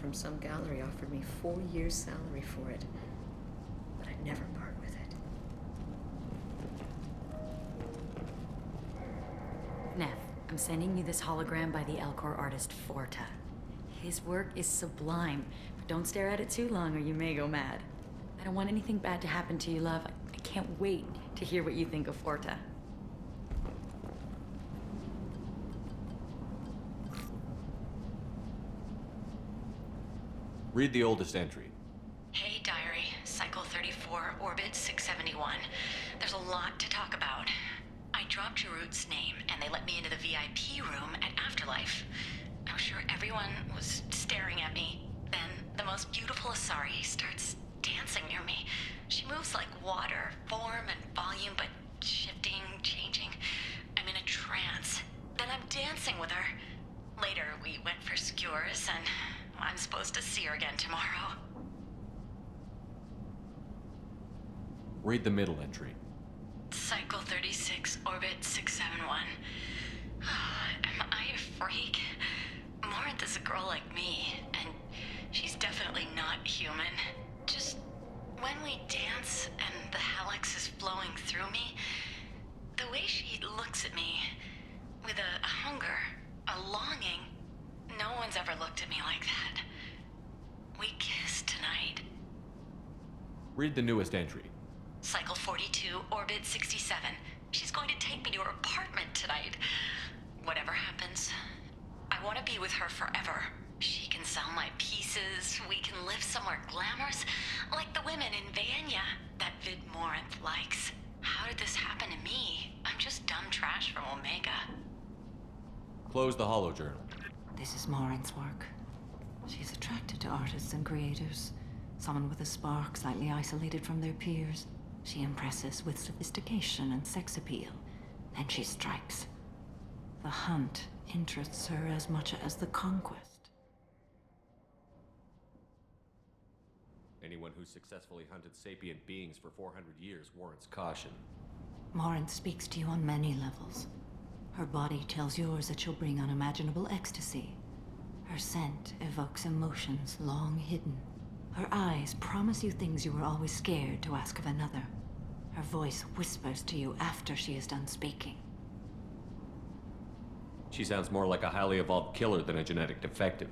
from some gallery offered me 4 years' salary for it. But I'd never part with it. Neff, I'm sending you this hologram by the Elcor artist Forta. His work is sublime, but don't stare at it too long or you may go mad. I don't want anything bad to happen to you, love. I can't wait to hear what you think of Forta. Read the oldest entry. Hey, Diary. Cycle 34, Orbit 671. There's a lot to talk about. I dropped Jarut's name, and they let me into the VIP room at Afterlife. I was sure everyone was staring at me. Then the most beautiful Asari starts dancing near me. She moves like water, form and volume, but shifting, changing. I'm in a trance. Then I'm dancing with her. Later, we went for skewers, and I'm supposed to see her again tomorrow. Read the middle entry. Cycle 36, Orbit 671. Am I a freak? Morinth is a girl like me, and she's definitely not human. Just when we dance and the Hallex is flowing through me, the way she looks at me, with a hunger, a longing, no one's ever looked at me like that. We kissed tonight. Read the newest entry. Cycle 42, Orbit 67. She's going to take me to her apartment tonight. Whatever happens, I want to be with her forever. She can sell my pieces, we can live somewhere glamorous, like the women in Vanya that Vid Morinth likes. How did this happen to me? I'm just dumb trash from Omega. Close the holo journal. This is Morinth's work. She's attracted to artists and creators. Someone with a spark, slightly isolated from their peers. She impresses with sophistication and sex appeal. Then she strikes. The hunt interests her as much as the conquest. Anyone who successfully hunted sapient beings for 400 years warrants caution. Morinth speaks to you on many levels. Her body tells yours that she'll bring unimaginable ecstasy. Her scent evokes emotions long hidden. Her eyes promise you things you were always scared to ask of another. Her voice whispers to you after she is done speaking. She sounds more like a highly evolved killer than a genetic defective.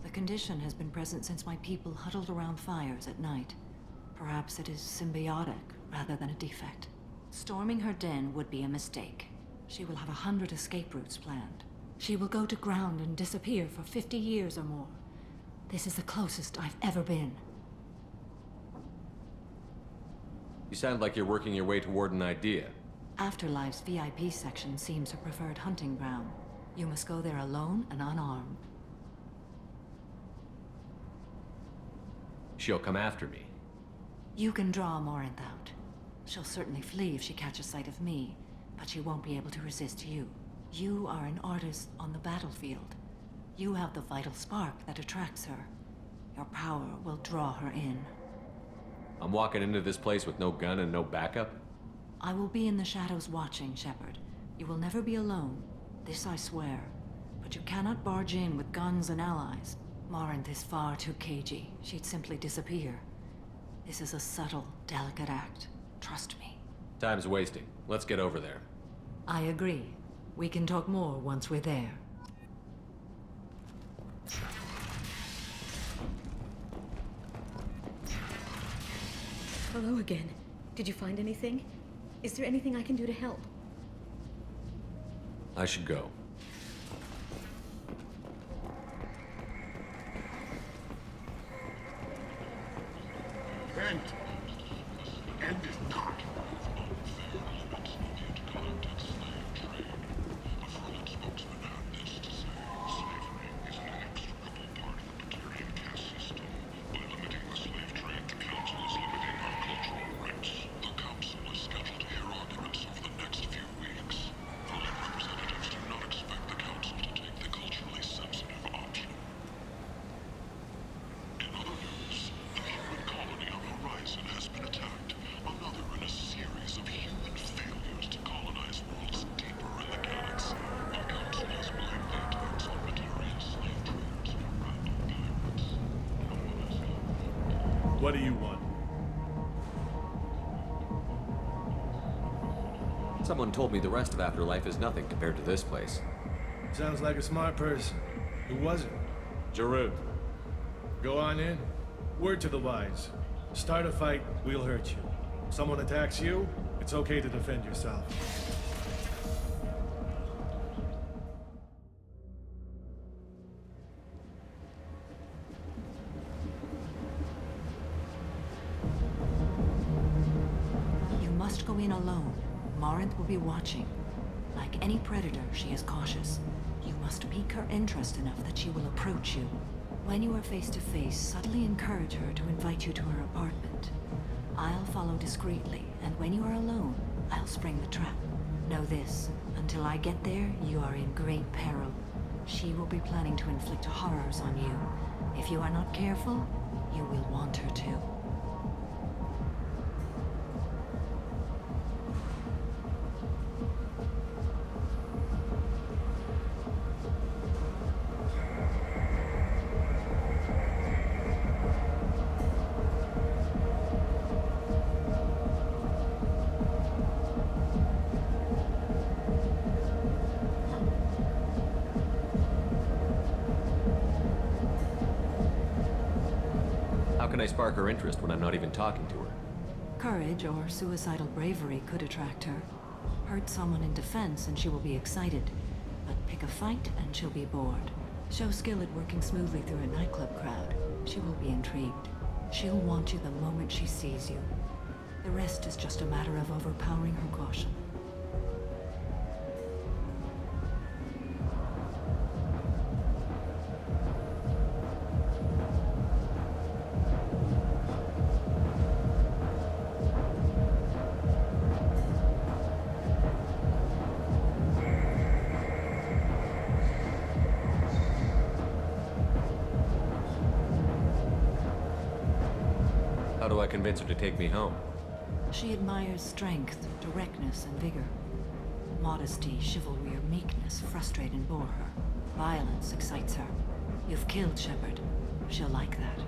The condition has been present since my people huddled around fires at night. Perhaps it is symbiotic rather than a defect. Storming her den would be a mistake. She will have 100 escape routes planned. She will go to ground and disappear for 50 years or more. This is the closest I've ever been. You sound like you're working your way toward an idea. Afterlife's VIP section seems her preferred hunting ground. You must go there alone and unarmed. She'll come after me. You can draw Morinth out. She'll certainly flee if she catches sight of me, but she won't be able to resist you. You are an artist on the battlefield. You have the vital spark that attracts her. Your power will draw her in. I'm walking into this place with no gun and no backup? I will be in the shadows watching, Shepard. You will never be alone. This I swear. But you cannot barge in with guns and allies. Morinth is far too cagey. She'd simply disappear. This is a subtle, delicate act. Trust me. Time's wasting. Let's get over there. I agree. We can talk more once we're there. Hello again. Did you find anything? Is there anything I can do to help? I should go. End. End is not. Horizon What do you want? Someone told me the rest of Afterlife is nothing compared to this place. Sounds like a smart person. Who was it? Jarut. Go on in. Word to the wise. Start a fight, we'll hurt you. Someone attacks you, it's okay to defend yourself. You must go in alone. Morinth will be watching. Like any predator, she is cautious. You must pique her interest enough that she will approach you. When you are face to face, subtly encourage her to invite you to her apartment. I'll follow discreetly, and when you are alone, I'll spring the trap. Know this, until I get there, you are in great peril. She will be planning to inflict horrors on you. If you are not careful, you will want her to. How can I spark her interest when I'm not even talking to her? Courage or suicidal bravery could attract her. Hurt someone in defense and she will be excited. But pick a fight and she'll be bored. Show skill at working smoothly through a nightclub crowd. She will be intrigued. She'll want you the moment she sees you. The rest is just a matter of overpowering her caution. How do I convince her to take me home? She admires strength, directness, and vigor. Modesty, chivalry, or meekness frustrate and bore her. Violence excites her. You've killed Shepard. She'll like that.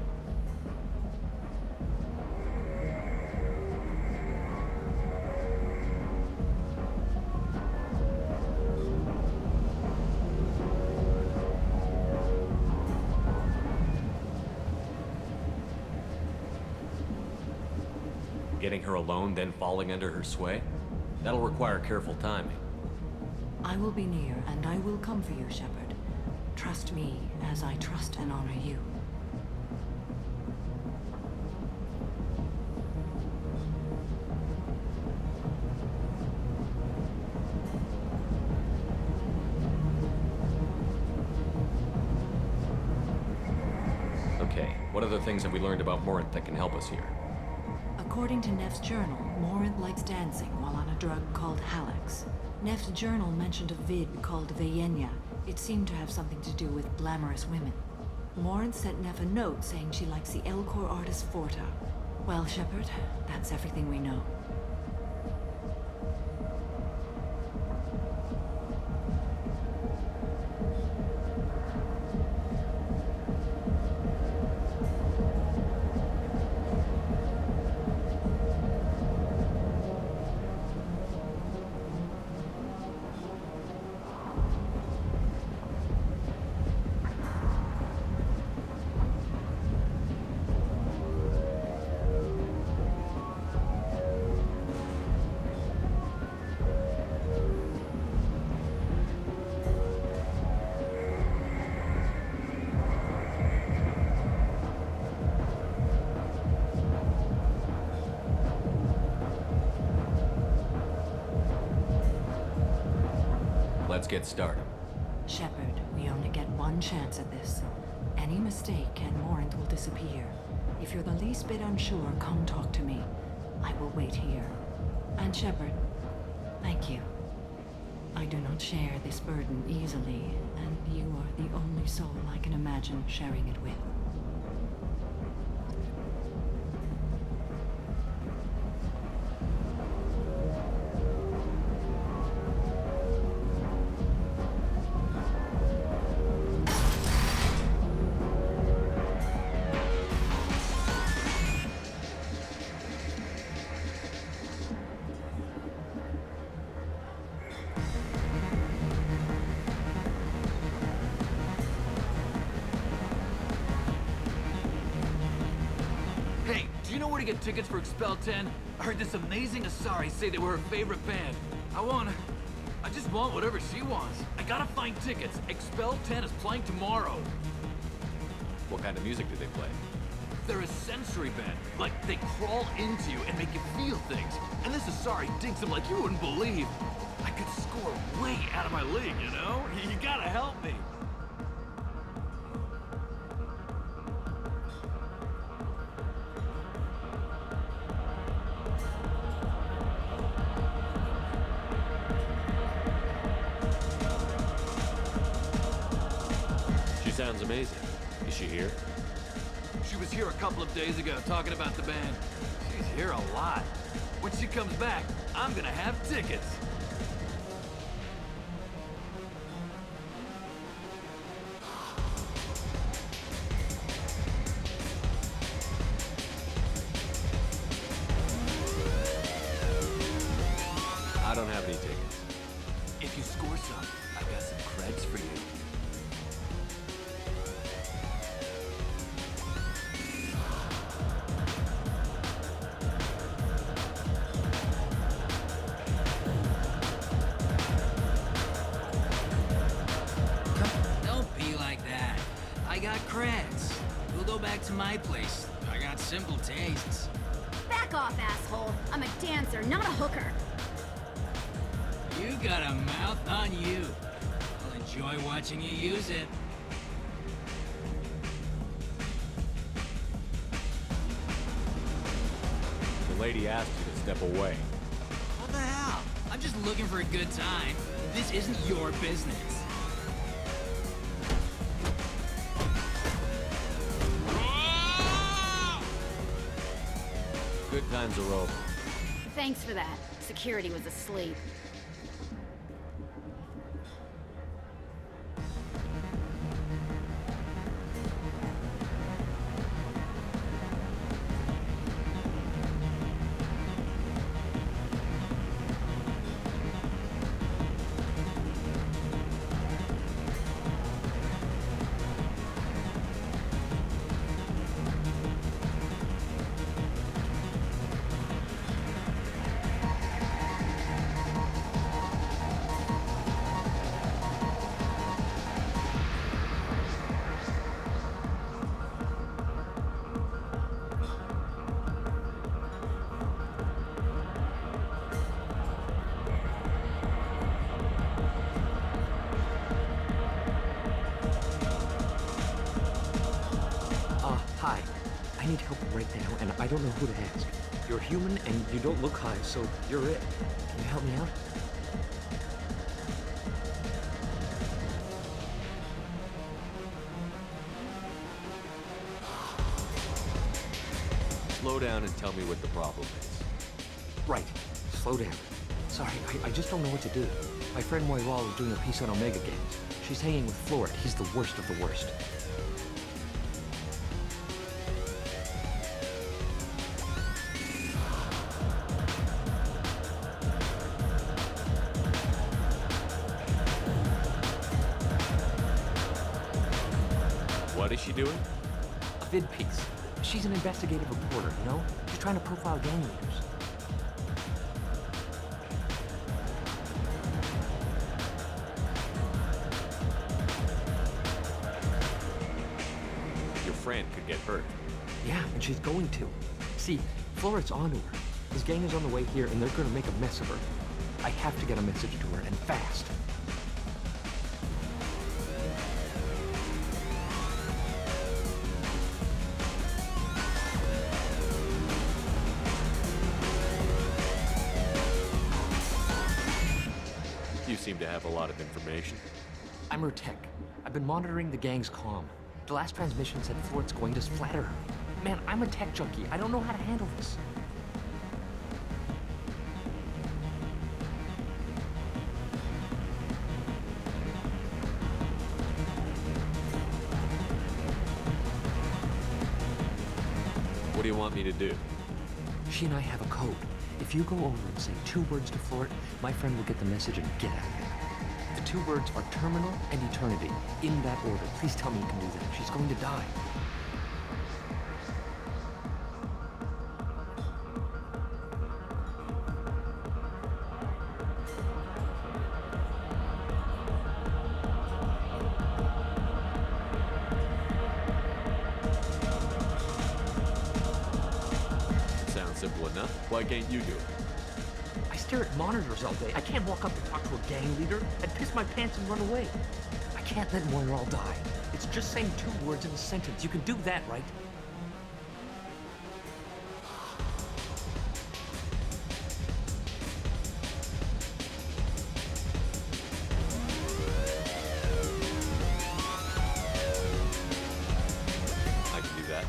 Getting her alone, then falling under her sway? That'll require careful timing. I will be near, and I will come for you, Shepard. Trust me, as I trust and honor you. Okay, what other things have we learned about Morinth that can help us here? According to Neff's journal, Morinth likes dancing while on a drug called Halax. Neff's journal mentioned a vid called Veyenya. It seemed to have something to do with glamorous women. Morinth sent Neff a note saying she likes the Elcor artist Forta. Well, Shepard, that's everything we know. Let's get started. Shepard, we only get one chance at this. Any mistake and Morinth will disappear. If you're the least bit unsure, come talk to me. I will wait here. And Shepard, thank you. I do not share this burden easily, and you are the only soul I can imagine sharing it with. to get tickets for Expel 10. I heard this amazing Asari say they were her favorite band. I just want whatever she wants. I gotta find tickets. Expel 10 is playing tomorrow. What kind of music do they play? They're a sensory band. Like, they crawl into you and make you feel things. And this Asari digs them like you wouldn't believe. I could score way out of my league, you know? You gotta help me. She sounds amazing. Is she here? She was here a couple of days ago talking about the band. She's here a lot. When she comes back, I'm gonna have tickets. I don't have any tickets. If you score some, I got some creds for you. Don't be like that. I got creds. We'll go back to my place. I got simple tastes. Back off, asshole. I'm a dancer, not a hooker. You got a mouth on you. I'll enjoy watching you use it. The lady asked you to step away. What the hell? I'm just looking for a good time. This isn't your business. Good times are over. Thanks for that. Security was asleep. Hi. I need help right now, and I don't know who to ask. You're human, and you don't look high, so you're it. Can you help me out? Slow down and tell me what the problem is. Right. Slow down. Sorry, I just don't know what to do. My friend Moiral is doing a piece on Omega Games. She's hanging with Florid. He's the worst of the worst. What is she doing? A vid piece. She's an investigative reporter, you know? She's trying to profile gang leaders. Your friend could get hurt. Yeah, and she's going to. See, Florid's onto her. His gang is on the way here, and they're gonna make a mess of her. I have to get a message to her, and fast. You seem to have a lot of information. I'm her tech. I've been monitoring the gang's comm. The last transmission said Florid's going to splatter her. Man, I'm a tech junkie. I don't know how to handle this. What do you want me to do? She and I have a code. If you go over and say 2 words to Florid, my friend will get the message and get out of there. The 2 words are terminal and eternity. In that order. Please tell me you can do that. She's going to die. Why can't you do it? I stare at monitors all day. I can't walk up and talk to a gang leader. I'd piss my pants and run away. I can't let Montreal die. It's just saying 2 words in a sentence. You can do that, right? I can do that.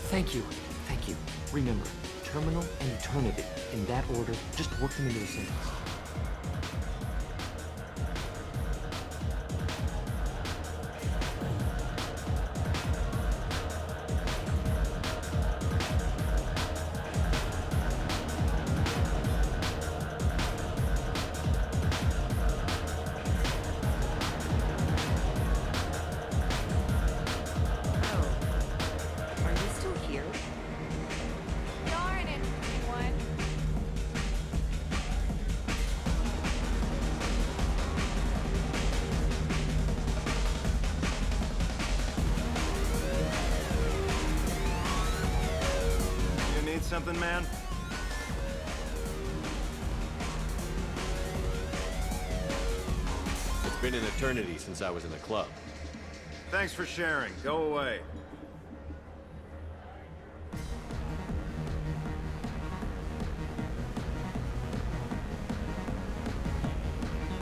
Thank you. Thank you. Remember, terminal and eternity. In that order, just work them into a sentence. Are you still here? Darn it, everyone. You need something, man? It's been an eternity since I was in the club. Thanks for sharing. Go away.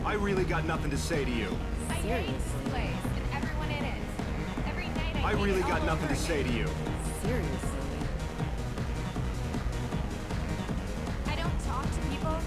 I really got nothing to say to you. I hate this place and everyone in it. Every night I hate really it got all nothing over to say to again. you. Seriously. I don't talk to people.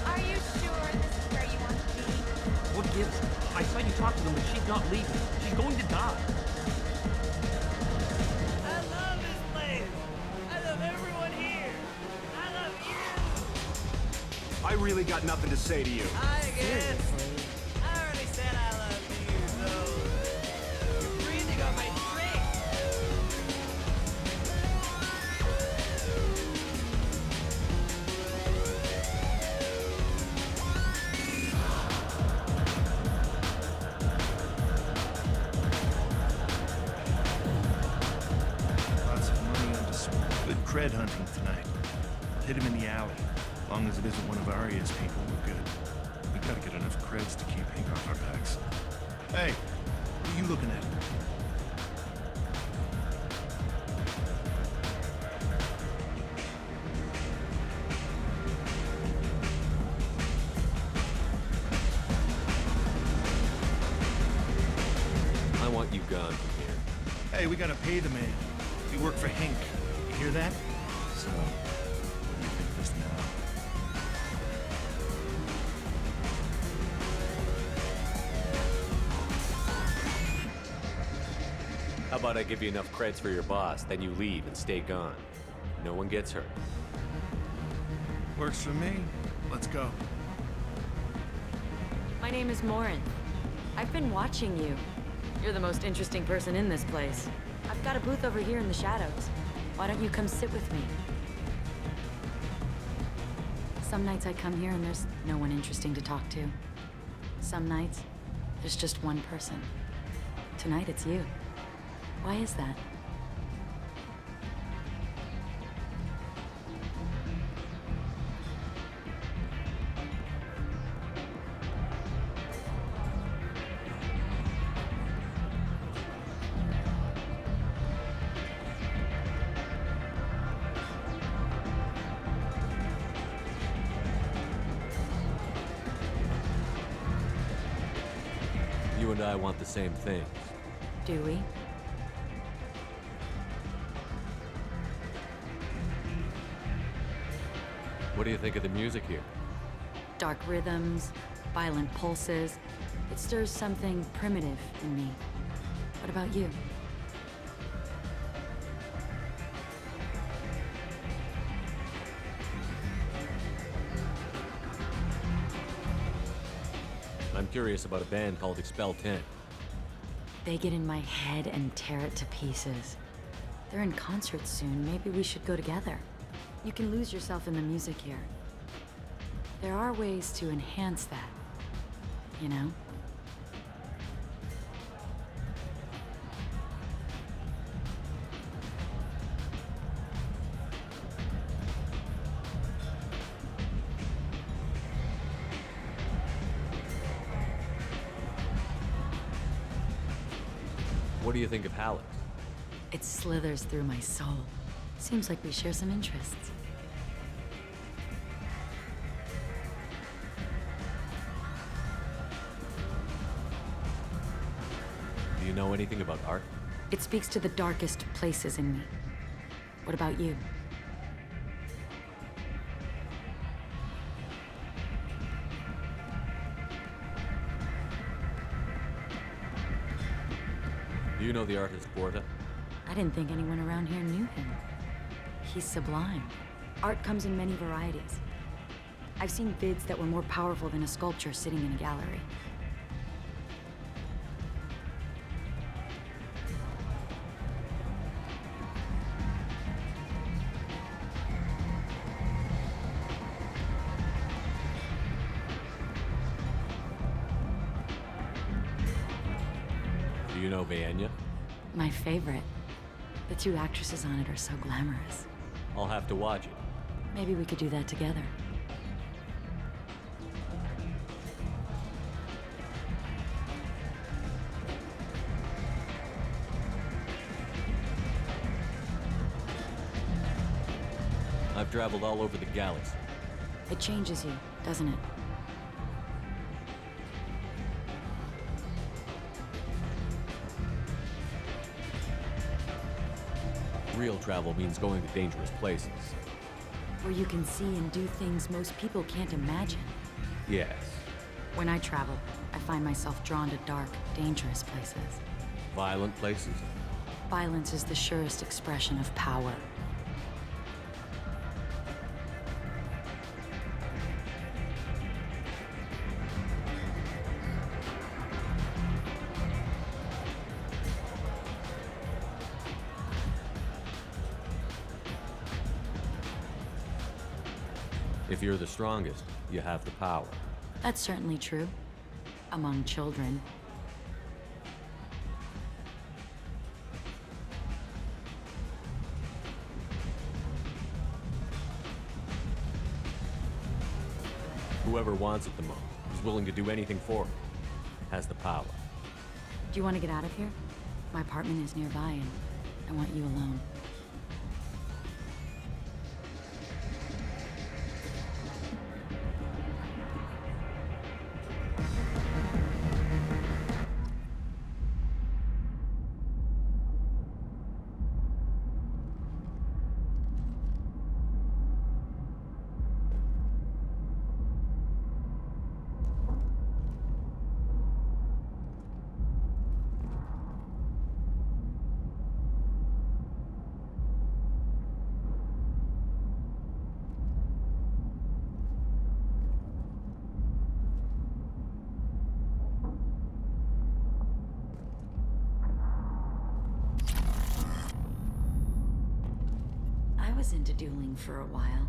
Are you sure this is where you want to be? What gives? I saw you talk to them, but she's not leaving. She's going to die. I love this place. I love everyone here. I love you. I really got nothing to say to you. I guess. I already said I love you, though. You're breathing on my drink. Lots of money on display. Good cred hunting tonight. I'll hit him in the alley. As long as it isn't one of Arya's people, we're good. We gotta get enough creds to keep Hank off our backs. Hey, what are you looking at? I want you gone from here. Hey, we gotta pay the man. We work for Hank. You hear that? So, what do you think of this now? How about I give you enough creds for your boss, then you leave and stay gone. No one gets hurt. Works for me. Let's go. My name is Morin. I've been watching you. You're the most interesting person in this place. I've got a booth over here in the shadows. Why don't you come sit with me? Some nights I come here and there's no one interesting to talk to. Some nights, there's just one person. Tonight it's you. Why is that? You and I want the same things. Do we? What do you think of the music here? Dark rhythms, violent pulses. It stirs something primitive in me. What about you? curious about a band called Expel 10. They get in my head and tear it to pieces. They're in concert soon. Maybe we should go together. You can lose yourself in the music here. There are ways to enhance that, you know? What do you think of Hallex? It slithers through my soul. Seems like we share some interests. Do you know anything about art? It speaks to the darkest places in me. What about you? Do you know the artist Borta? I didn't think anyone around here knew him. He's sublime. Art comes in many varieties. I've seen vids that were more powerful than a sculpture sitting in a gallery. Do you know Vaenya? My favorite. The two actresses on it are so glamorous. I'll have to watch it. Maybe we could do that together. I've traveled all over the galaxy. It changes you, doesn't it? Real travel means going to dangerous places. Where you can see and do things most people can't imagine. Yes. When I travel, I find myself drawn to dark, dangerous places. Violent places? Violence is the surest expression of power. If you're the strongest, you have the power. That's certainly true. Among children. Whoever wants it the most, is willing to do anything for it, has the power. Do you want to get out of here? My apartment is nearby and I want you alone. I was into dueling for a while.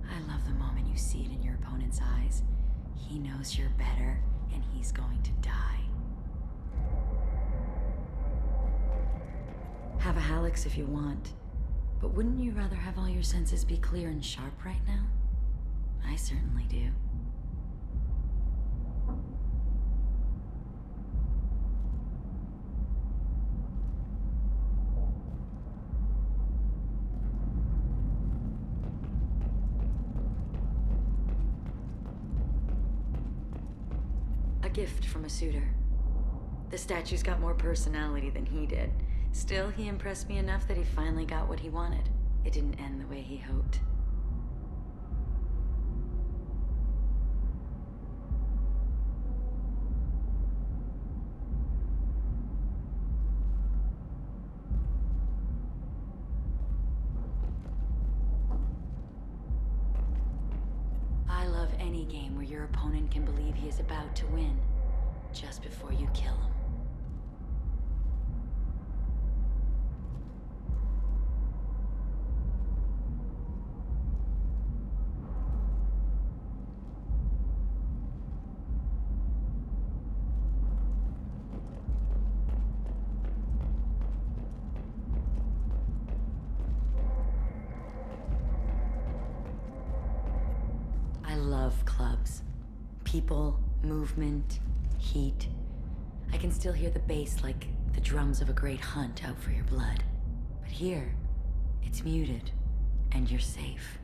I love the moment you see it in your opponent's eyes. He knows you're better, and he's going to die. Have a Hallex if you want, but wouldn't you rather have all your senses be clear and sharp right now? I certainly do. A gift from a suitor. The statue's got more personality than he did. Still, he impressed me enough that he finally got what he wanted. It didn't end the way he hoped. I love any game where your opponent can believe he is about to win, just before you kill him. I love clubs. People, movement, heat. I can still hear the bass like the drums of a great hunt out for your blood. But here, it's muted, and you're safe.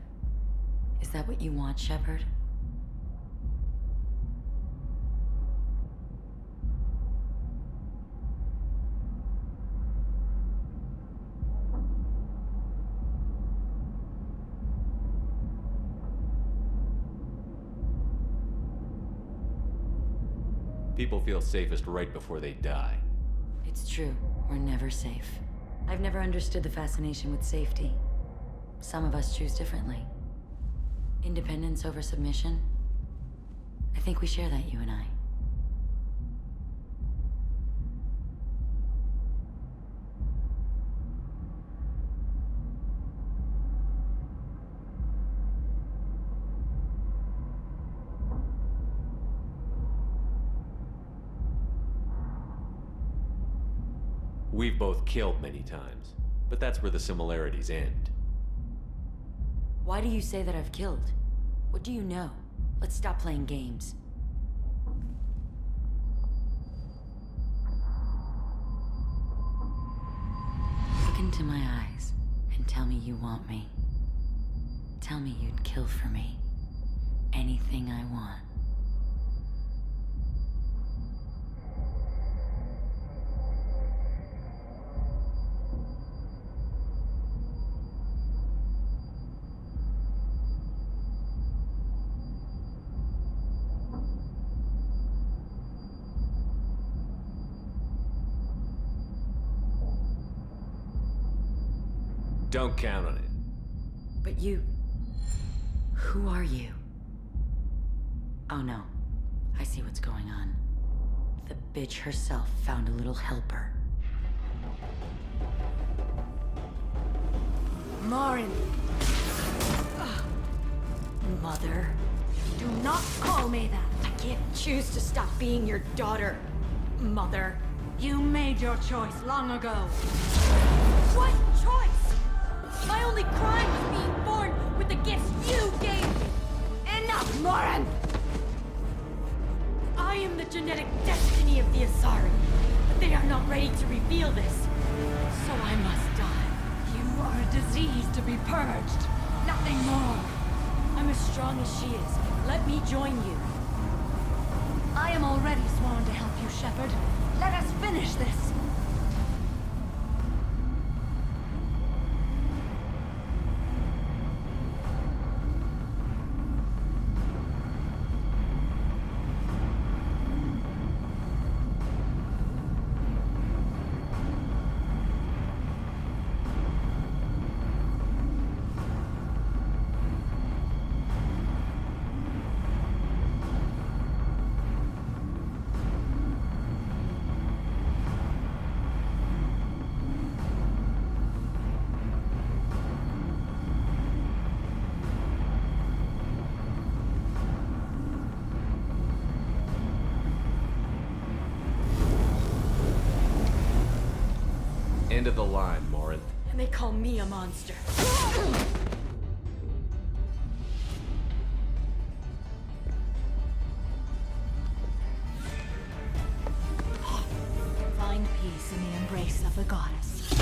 Is that what you want, Shepard? People feel safest right before they die. It's true. We're never safe. I've never understood the fascination with safety. Some of us choose differently. Independence over submission? I think we share that, you and I. We've both killed many times, but that's where the similarities end. Why do you say that I've killed? What do you know? Let's stop playing games. Look into my eyes and tell me you want me. Tell me you'd kill for me. Anything I want. Don't count on it. But you... Who are you? Oh no. I see what's going on. The bitch herself found a little helper. Morin! Mother. Do not call me that! I can't choose to stop being your daughter, Mother. You made your choice long ago. What choice? My only crime was being born with the gifts you gave me. Enough, Morin! I am the genetic destiny of the Asari, but they are not ready to reveal this. So I must die. You are a disease to be purged. Nothing more. I'm as strong as she is. Let me join you. I am already sworn to help you, Shepard. Let us finish this. End of the line, Morin. And they call me a monster. Find peace in the embrace of the goddess.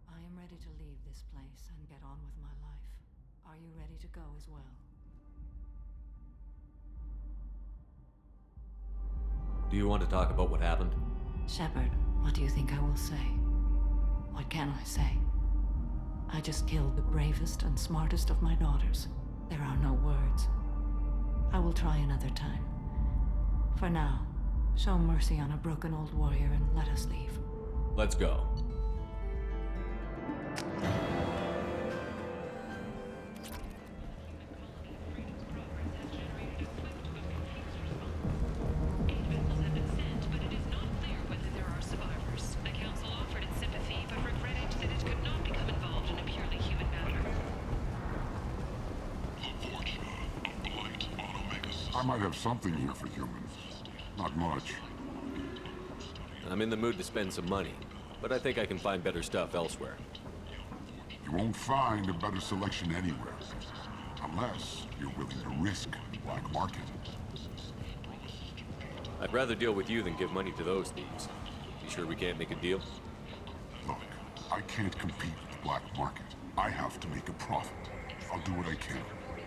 I am ready to leave this place and get on with my life. Are you ready to go as well? Do you want to talk about what happened? Shepard, what do you think I will say? What can I say? I just killed the bravest and smartest of my daughters. There are no words. I will try another time. For now, show mercy on a broken old warrior and let us leave. Let's go. I might have something here for humans. Not much. I'm in the mood to spend some money, but I think I can find better stuff elsewhere. You won't find a better selection anywhere. Unless you're willing to risk the black market. I'd rather deal with you than give money to those thieves. You sure we can't make a deal? Look, I can't compete with the black market. I have to make a profit. I'll do what I can.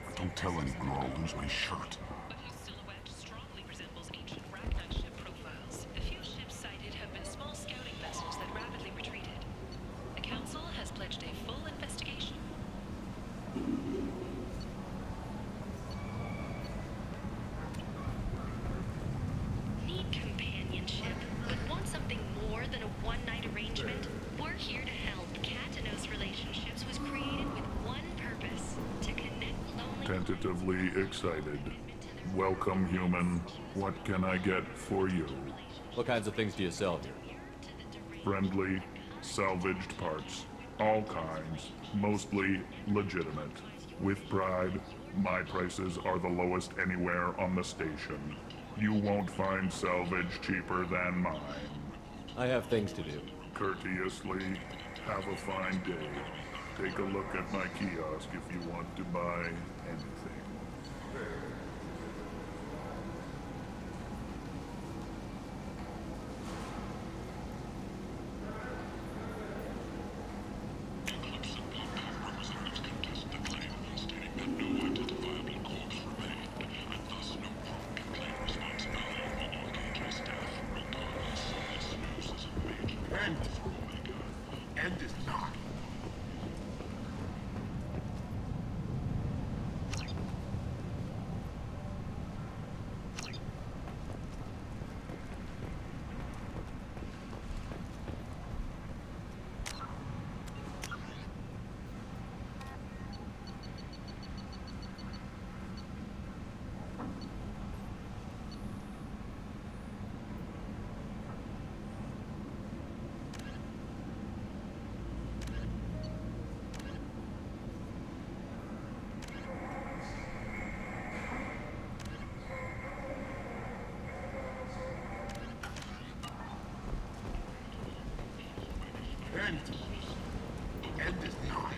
But don't tell anyone or I'll lose my shirt. Whose silhouette strongly resembles ancient Ragnar ship profiles. The few ships sighted have been small scouting vessels that rapidly retreated. The Council has pledged a full investigation. Need companionship, but want something more than a one-night arrangement? We're here to help. Katanos Relationships was created with one purpose: to connect lonely... Tentatively excited. Welcome, human. What can I get for you? What kinds of things do you sell here? Friendly, salvaged parts. All kinds. Mostly legitimate. With pride, my prices are the lowest anywhere on the station. You won't find salvage cheaper than mine. I have things to do. Courteously, have a fine day. Take a look at my kiosk if you want to buy anything. End is not. End is not.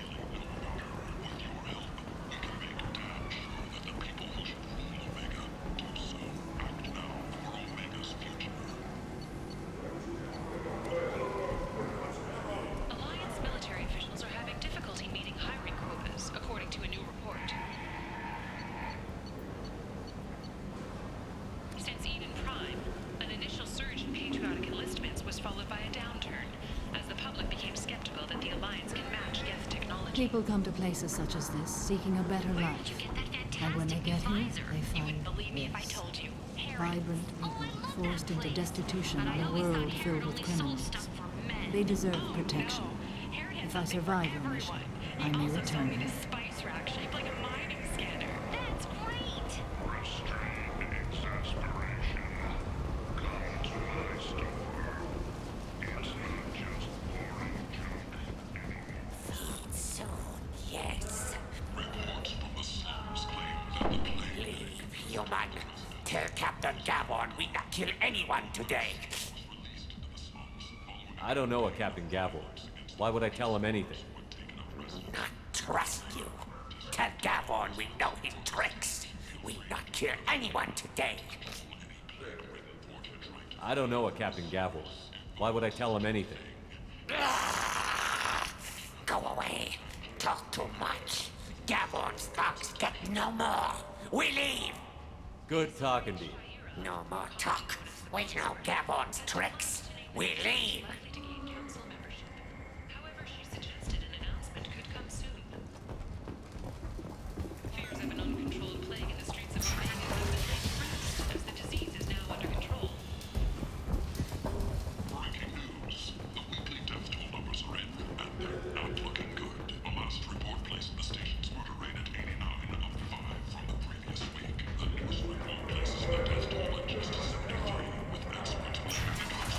Alliance military officials are having difficulty meeting hiring quotas, according to a new report. Since Eden Prime, an initial surge in patriotic enlistments was followed by a downturn, as the public became skeptical that the Alliance can match Geth technology. People come to places such as this seeking a better life. And when they get here, they find this. Vibrant people forced into destitution in a world filled with criminals. They deserve protection. If I survive your mission, I may return here. Spice rack shaped like a mining scanner. That's great! Soon, yes. Reports from the slums claim that the plague... Leave, human. Tell Captain Gavon we not kill anyone today. I don't know a Captain Gavor. Why would I tell him anything? Not trust you. Tell Gavon we know his tricks. We not kill anyone today. I don't know a Captain Gavor. Why would I tell him anything? Go away. Talk too much. Gavon's thugs get no more. We leave. Good talking to you. No more talk. We know Gavon's tricks. We leave. However, she suggested an announcement could come soon. Fears of an uncontrolled plague in the streets of Omega have been expressed, as the disease is now under control. Breaking news. The weekly death toll numbers are in, and they're not looking good. The last report placed the station's murder rate at 89, up 5 from the previous week. The newest report places the death toll at just 73, with experts warning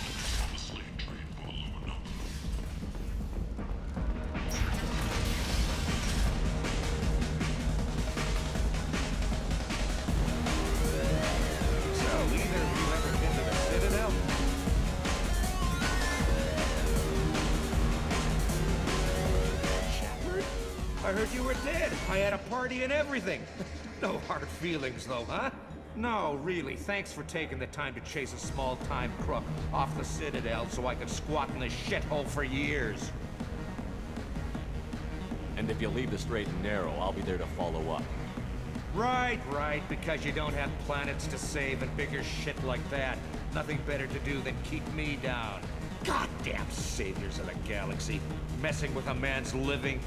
against the slave trade. heard you were dead. I had a party and everything. No hard feelings, though, huh? No, really, thanks for taking the time to chase a small-time crook off the Citadel so I could squat in this shithole for years. And if you leave the straight and narrow, I'll be there to follow up. Right, because you don't have planets to save and bigger shit like that. Nothing better to do than keep me down. Goddamn saviors of the galaxy, messing with a man's living.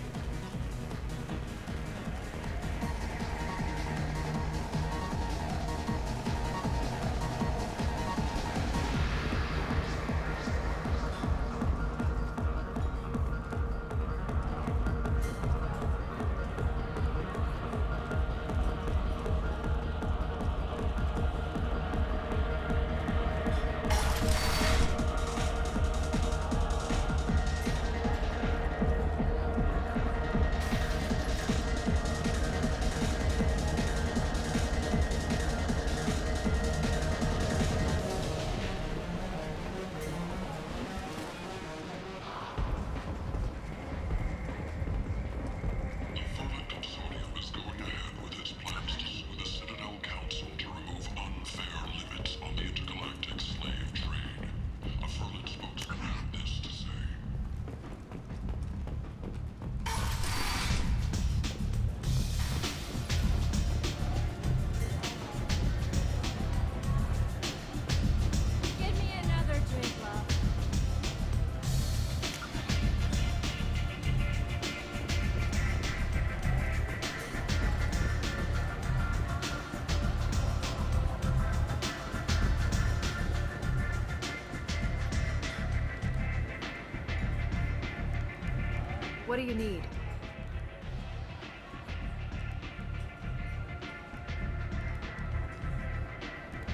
What do you need?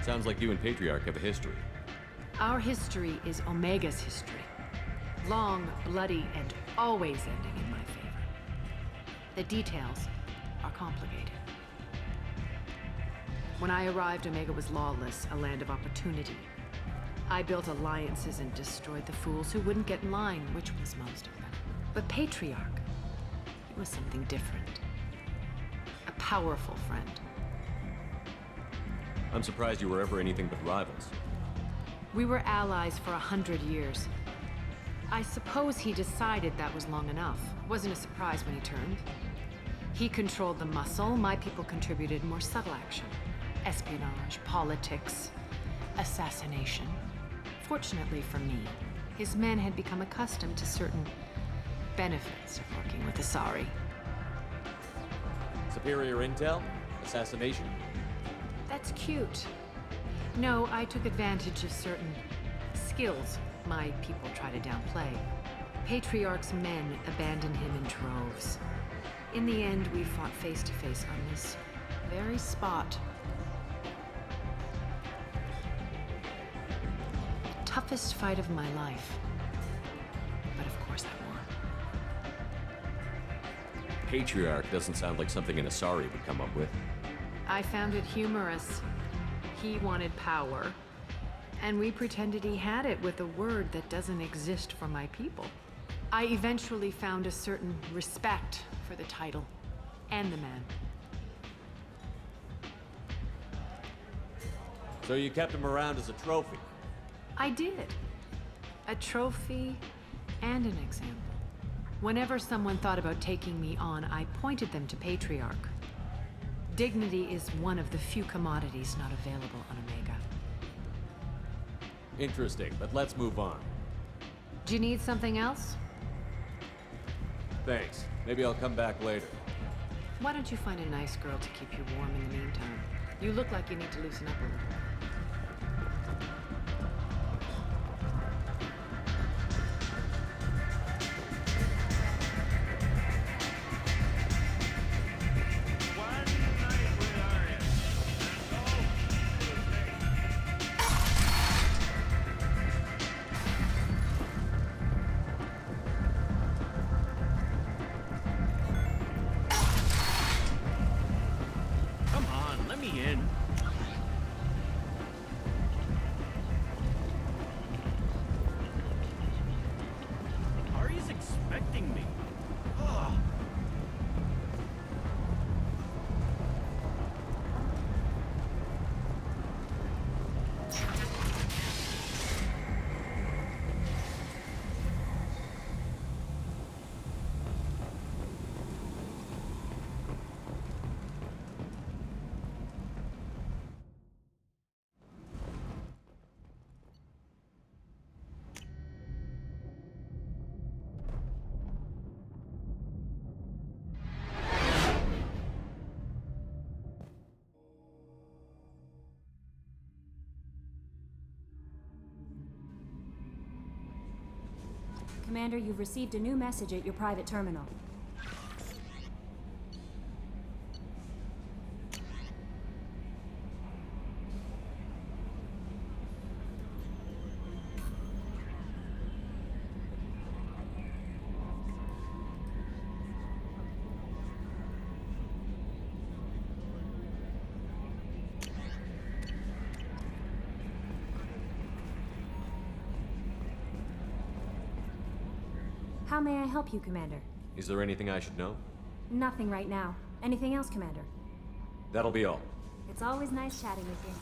Sounds like you and Patriarch have a history. Our history is Omega's history. Long, bloody, and always ending in my favor. The details are complicated. When I arrived, Omega was lawless, a land of opportunity. I built alliances and destroyed the fools who wouldn't get in line, which was most of them. But Patriarch, he was something different. A powerful friend. I'm surprised you were ever anything but rivals. We were allies for 100 years. I suppose he decided that was long enough. Wasn't a surprise when he turned. He controlled the muscle, my people contributed more subtle action. Espionage, politics, assassination. Fortunately for me, his men had become accustomed to certain benefits of working with Asari. Superior intel? Assassination? That's cute. No, I took advantage of certain skills my people try to downplay. Patriarch's men abandoned him in droves. In the end, we fought face to face on this very spot. The toughest fight of my life. But of course I won. Patriarch doesn't sound like something an Asari would come up with. I found it humorous. He wanted power, and we pretended he had it with a word that doesn't exist for my people. I eventually found a certain respect for the title and the man. So you kept him around as a trophy? I did. A trophy and an example. Whenever someone thought about taking me on, I pointed them to Patriarch. Dignity is one of the few commodities not available on Omega. Interesting, but let's move on. Do you need something else? Thanks. Maybe I'll come back later. Why don't you find a nice girl to keep you warm in the meantime? You look like you need to loosen up a little. Commander, you've received a new message at your private terminal. How may I help you, Commander? Is there anything I should know? Nothing right now. Anything else, Commander? That'll be all. It's always nice chatting with you.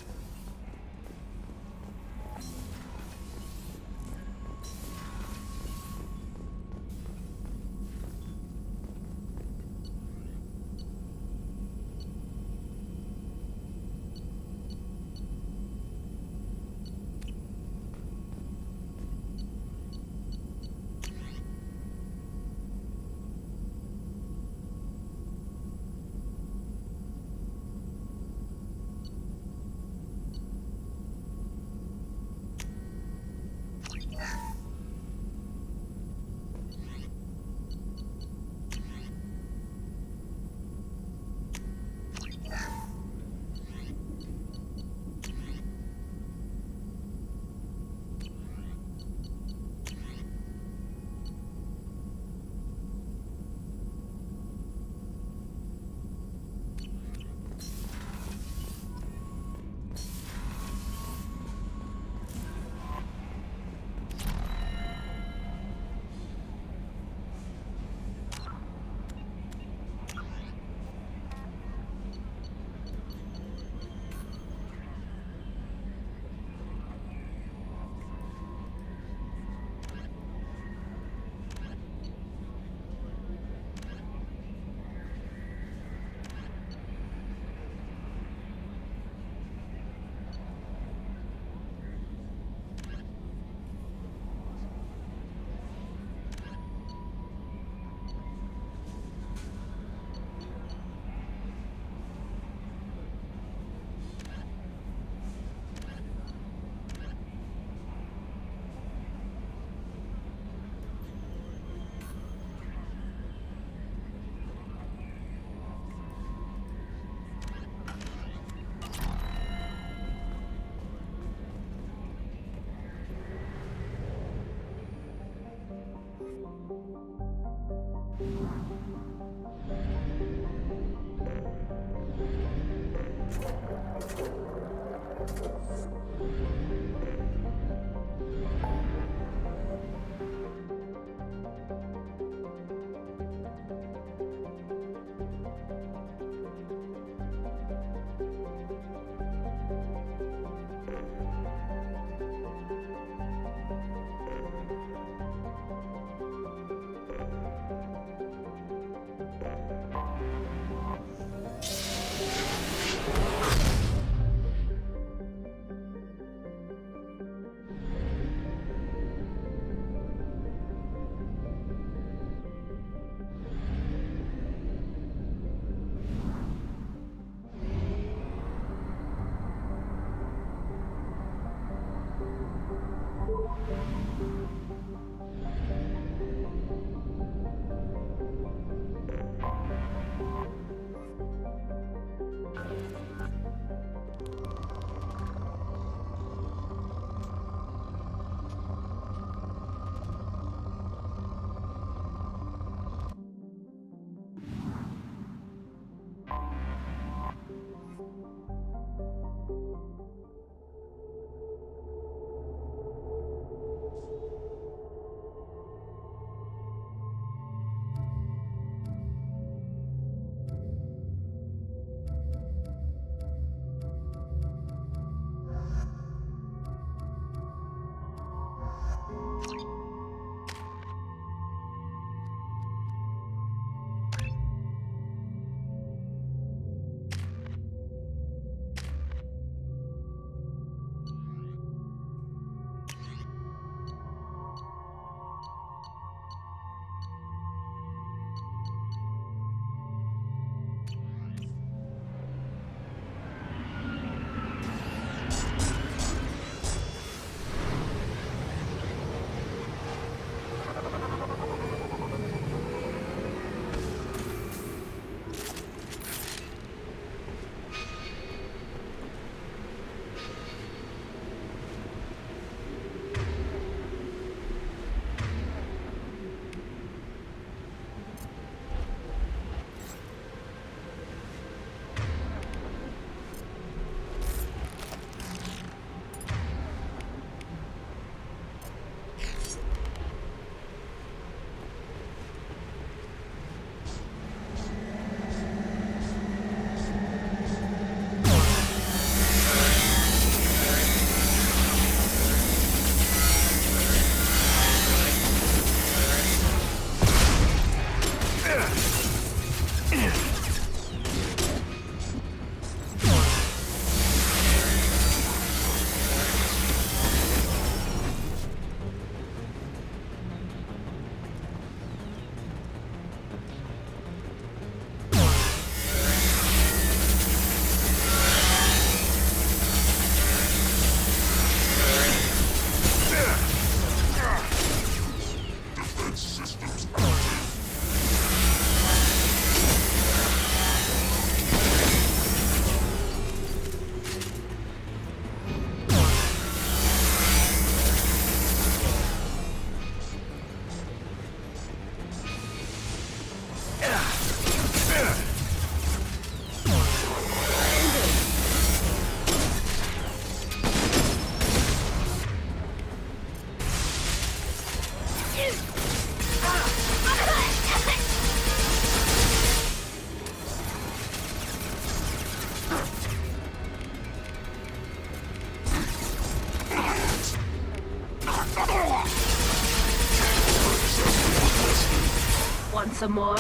some more?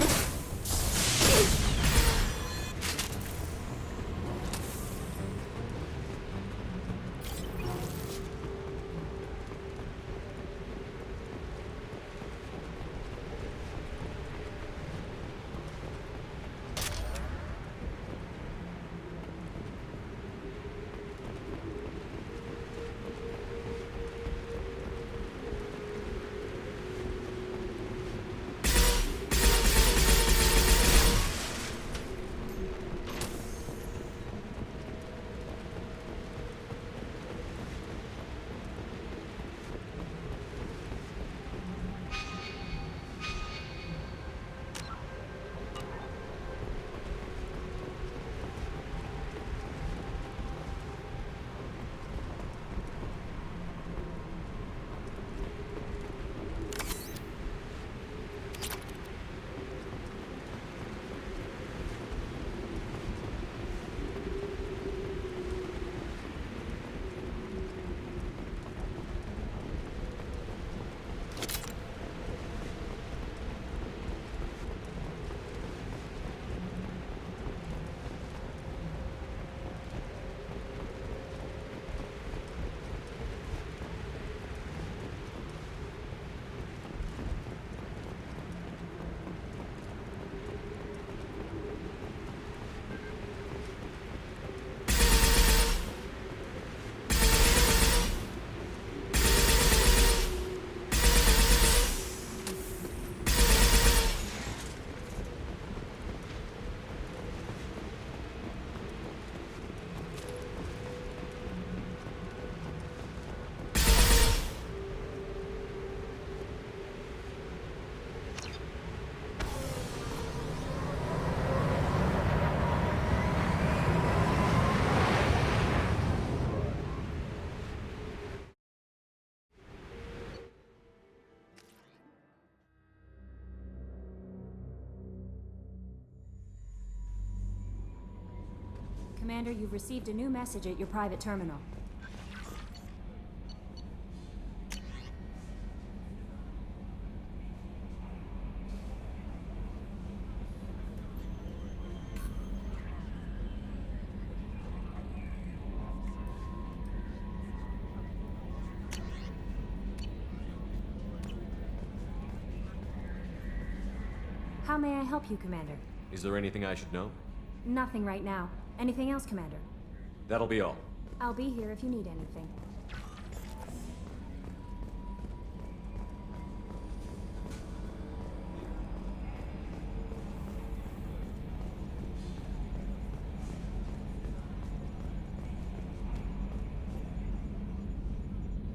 Commander, you've received a new message at your private terminal. How may I help you, Commander? Is there anything I should know? Nothing right now. Anything else, Commander? That'll be all. I'll be here if you need anything.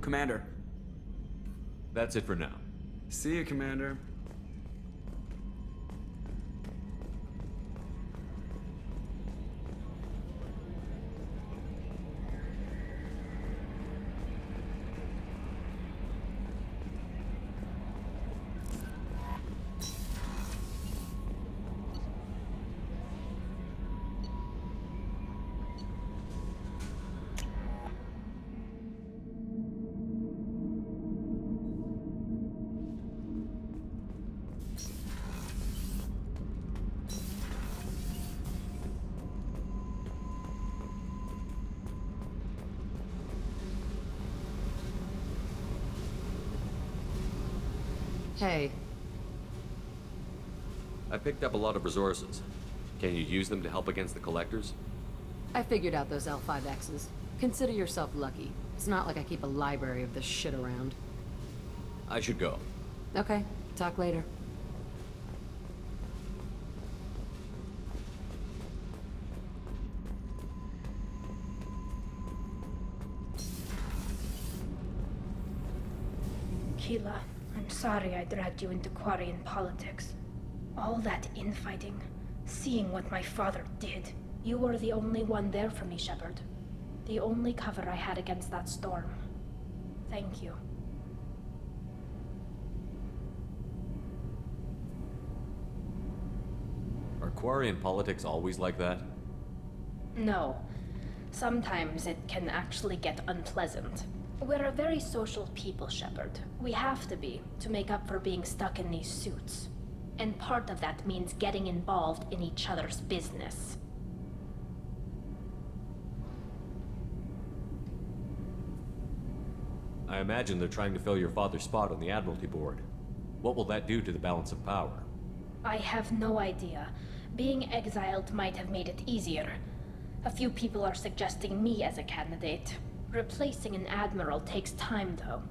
Commander. That's it for now. See you, Commander. Hey. I picked up a lot of resources. Can you use them to help against the Collectors? I figured out those L5Xs. Consider yourself lucky. It's not like I keep a library of this shit around. I should go. Okay, talk later. Keela, I'm sorry I dragged you into Quarian politics. All that infighting, seeing what my father did. You were the only one there for me, Shepard. The only cover I had against that storm. Thank you. Are Quarian politics always like that? No. Sometimes it can actually get unpleasant. We're a very social people, Shepard. We have to be, to make up for being stuck in these suits. And part of that means getting involved in each other's business. I imagine they're trying to fill your father's spot on the Admiralty Board. What will that do to the balance of power? I have no idea. Being exiled might have made it easier. A few people are suggesting me as a candidate. Replacing an admiral takes time, though.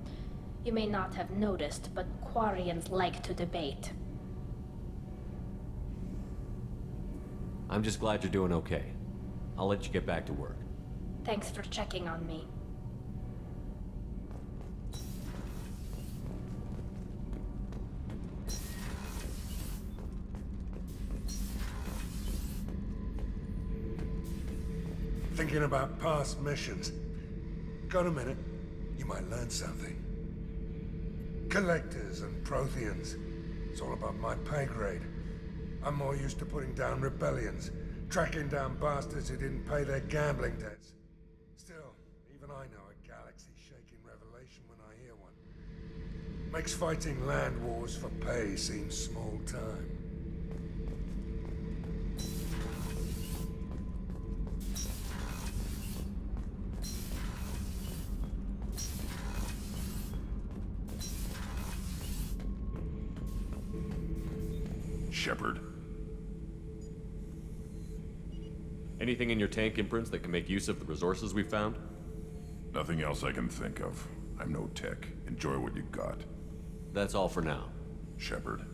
You may not have noticed, but Quarians like to debate. I'm just glad you're doing okay. I'll let you get back to work. Thanks for checking on me. Thinking about past missions. Got a minute? You might learn something. Collectors and Protheans. It's all about my pay grade. I'm more used to putting down rebellions, tracking down bastards who didn't pay their gambling debts. Still, even I know a galaxy-shaking revelation when I hear one. Makes fighting land wars for pay seem small time. Shepard. Anything in your tank imprints that can make use of the resources we found? Nothing else I can think of. I'm no tech. Enjoy what you got. That's all for now. Shepard.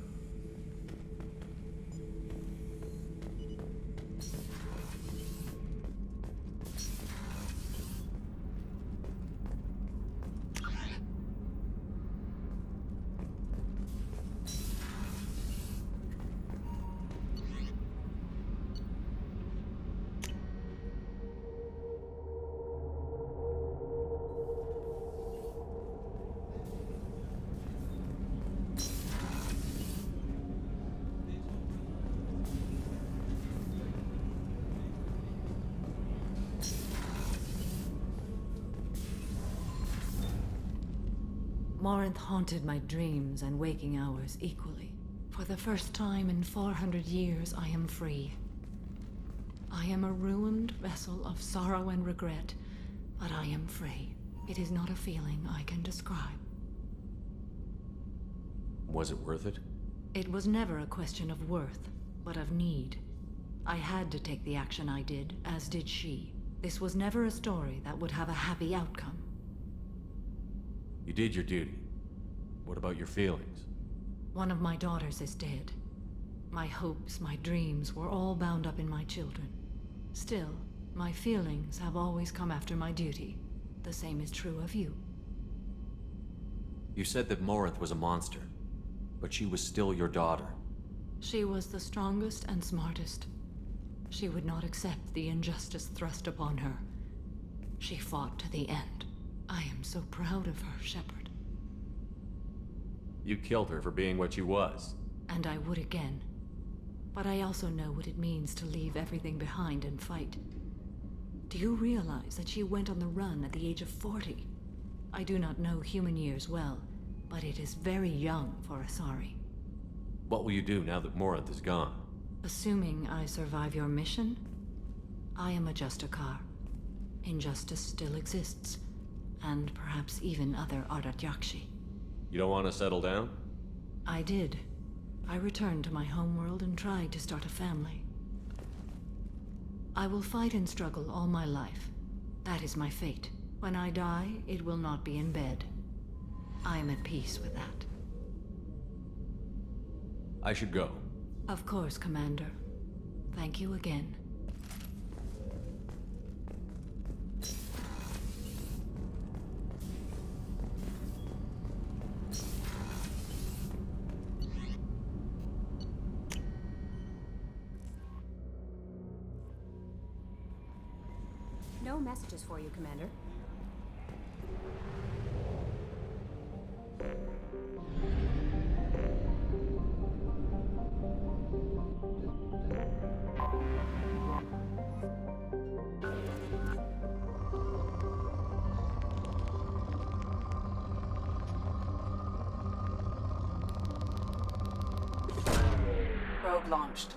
Morinth haunted my dreams and waking hours equally. For the first time in 400 years, I am free. I am a ruined vessel of sorrow and regret, but I am free. It is not a feeling I can describe. Was it worth it? It was never a question of worth, but of need. I had to take the action I did, as did she. This was never a story that would have a happy outcome. You did your duty. What about your feelings? One of my daughters is dead. My hopes, my dreams were all bound up in my children. Still, my feelings have always come after my duty. The same is true of you. You said that Morinth was a monster, but she was still your daughter. She was the strongest and smartest. She would not accept the injustice thrust upon her. She fought to the end. I am so proud of her, Shepard. You killed her for being what she was. And I would again. But I also know what it means to leave everything behind and fight. Do you realize that she went on the run at the age of 40? I do not know human years well, but it is very young for Asari. What will you do now that Morinth is gone? Assuming I survive your mission, I am a Justicar. Injustice still exists. And perhaps even other Ardat Yakshi. You don't want to settle down? I did. I returned to my homeworld and tried to start a family. I will fight and struggle all my life. That is my fate. When I die, it will not be in bed. I am at peace with that. I should go. Of course, Commander. Thank you again. No messages for you, Commander. launched.